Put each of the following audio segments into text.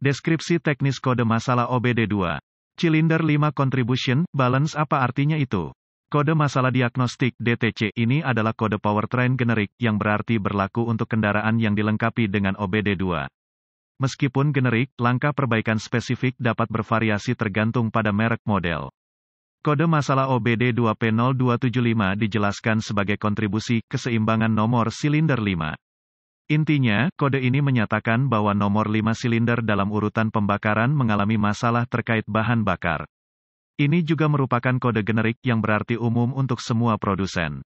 Deskripsi teknis kode masalah OBD2. Cylinder 5 Contribution Balance apa artinya itu? Kode masalah diagnostik DTC ini adalah kode powertrain generik yang berarti berlaku untuk kendaraan yang dilengkapi dengan OBD2. Meskipun generik, langkah perbaikan spesifik dapat bervariasi tergantung pada merek model. Kode masalah OBD2 P0275 dijelaskan sebagai kontribusi keseimbangan nomor silinder 5. Intinya, kode ini menyatakan bahwa nomor 5 silinder dalam urutan pembakaran mengalami masalah terkait bahan bakar. Ini juga merupakan kode generik yang berarti umum untuk semua produsen.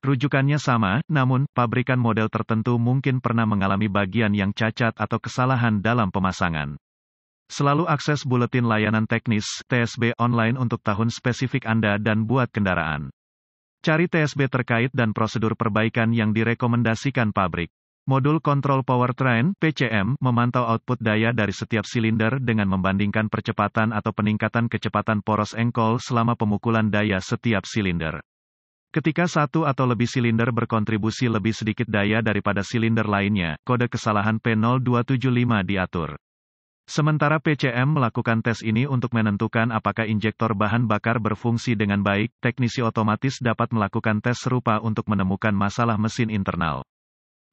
Rujukannya sama, namun, pabrikan model tertentu mungkin pernah mengalami bagian yang cacat atau kesalahan dalam pemasangan. Selalu akses buletin layanan teknis (TSB) online untuk tahun spesifik Anda dan buat kendaraan. Cari TSB terkait dan prosedur perbaikan yang direkomendasikan pabrik. Modul kontrol powertrain (PCM) memantau output daya dari setiap silinder dengan membandingkan percepatan atau peningkatan kecepatan poros engkol selama pemukulan daya setiap silinder. Ketika satu atau lebih silinder berkontribusi lebih sedikit daya daripada silinder lainnya, kode kesalahan P0275 diatur. Sementara PCM melakukan tes ini untuk menentukan apakah injektor bahan bakar berfungsi dengan baik, teknisi otomatis dapat melakukan tes serupa untuk menemukan masalah mesin internal.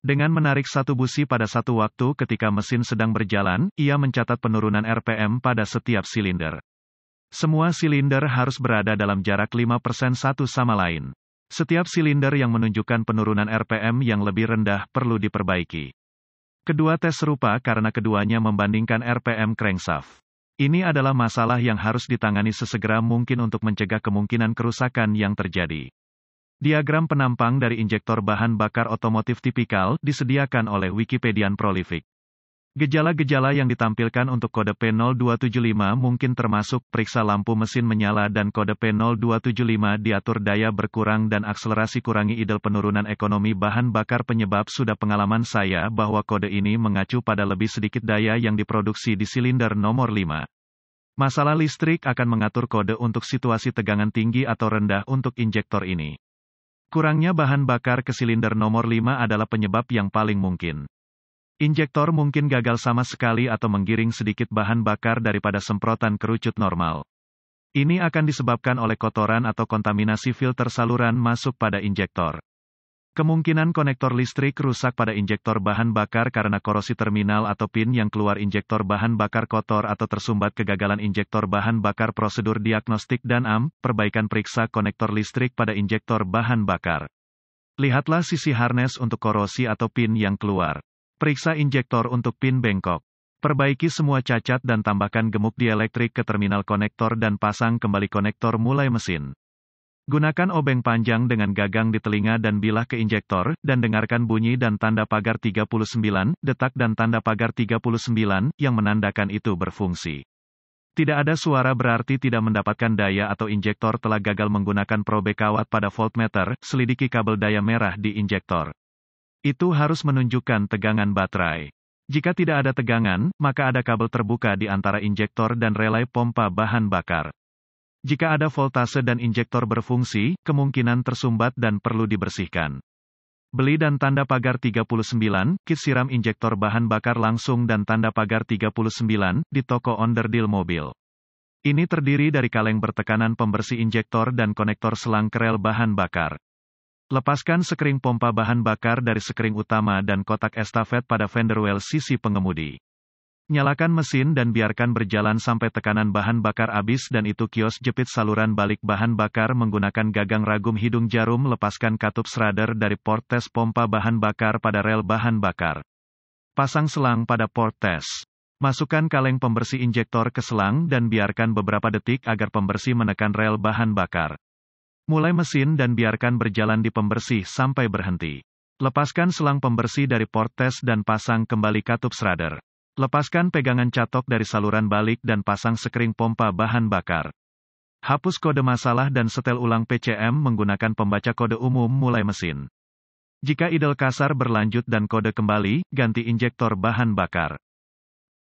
Dengan menarik satu busi pada satu waktu ketika mesin sedang berjalan, ia mencatat penurunan RPM pada setiap silinder. Semua silinder harus berada dalam jarak 5% satu sama lain. Setiap silinder yang menunjukkan penurunan RPM yang lebih rendah perlu diperbaiki. Kedua tes serupa karena keduanya membandingkan RPM crankshaft. Ini adalah masalah yang harus ditangani sesegera mungkin untuk mencegah kemungkinan kerusakan yang terjadi. Diagram penampang dari injektor bahan bakar otomotif tipikal disediakan oleh Wikipedian Prolific. Gejala-gejala yang ditampilkan untuk kode P0275 mungkin termasuk periksa lampu mesin menyala dan kode P0275 diatur daya berkurang dan akselerasi kurangi idle penurunan ekonomi bahan bakar penyebab sudah pengalaman saya bahwa kode ini mengacu pada lebih sedikit daya yang diproduksi di silinder nomor 5. Masalah listrik akan mengatur kode untuk situasi tegangan tinggi atau rendah untuk injektor ini. Kurangnya bahan bakar ke silinder nomor 5 adalah penyebab yang paling mungkin. Injektor mungkin gagal sama sekali atau menggiring sedikit bahan bakar daripada semprotan kerucut normal. Ini akan disebabkan oleh kotoran atau kontaminasi filter saluran masuk pada injektor. Kemungkinan konektor listrik rusak pada injektor bahan bakar karena korosi terminal atau pin yang keluar injektor bahan bakar kotor atau tersumbat kegagalan injektor bahan bakar prosedur diagnostik dan perbaikan periksa konektor listrik pada injektor bahan bakar. Lihatlah sisi harness untuk korosi atau pin yang keluar. Periksa injektor untuk pin bengkok. Perbaiki semua cacat dan tambahkan gemuk dielektrik ke terminal konektor dan pasang kembali konektor mulai mesin. Gunakan obeng panjang dengan gagang di telinga dan bilah ke injektor, dan dengarkan bunyi dan tanda pagar 39, detak dan tanda pagar 39, yang menandakan itu berfungsi. Tidak ada suara berarti tidak mendapatkan daya atau injektor telah gagal menggunakan probe kawat pada voltmeter, selidiki kabel daya merah di injektor. Itu harus menunjukkan tegangan baterai. Jika tidak ada tegangan, maka ada kabel terbuka di antara injektor dan relay pompa bahan bakar. Jika ada voltase dan injektor berfungsi, kemungkinan tersumbat dan perlu dibersihkan. Beli dan tanda pagar 39, kit siram injektor bahan bakar langsung dan tanda pagar 39, di toko onderdil mobil. Ini terdiri dari kaleng bertekanan pembersih injektor dan konektor selang kerel bahan bakar. Lepaskan sekring pompa bahan bakar dari sekring utama dan kotak estafet pada fender well sisi pengemudi. Nyalakan mesin dan biarkan berjalan sampai tekanan bahan bakar habis dan itu kios jepit saluran balik bahan bakar menggunakan gagang ragum hidung jarum. Lepaskan katup schrader dari port tes pompa bahan bakar pada rel bahan bakar. Pasang selang pada port tes. Masukkan kaleng pembersih injektor ke selang dan biarkan beberapa detik agar pembersih menekan rel bahan bakar. Mulai mesin dan biarkan berjalan di pembersih sampai berhenti. Lepaskan selang pembersih dari port tes dan pasang kembali katup schrader. Lepaskan pegangan catok dari saluran balik dan pasang sekring pompa bahan bakar. Hapus kode masalah dan setel ulang PCM menggunakan pembaca kode umum mulai mesin. Jika idle kasar berlanjut dan kode kembali, ganti injektor bahan bakar.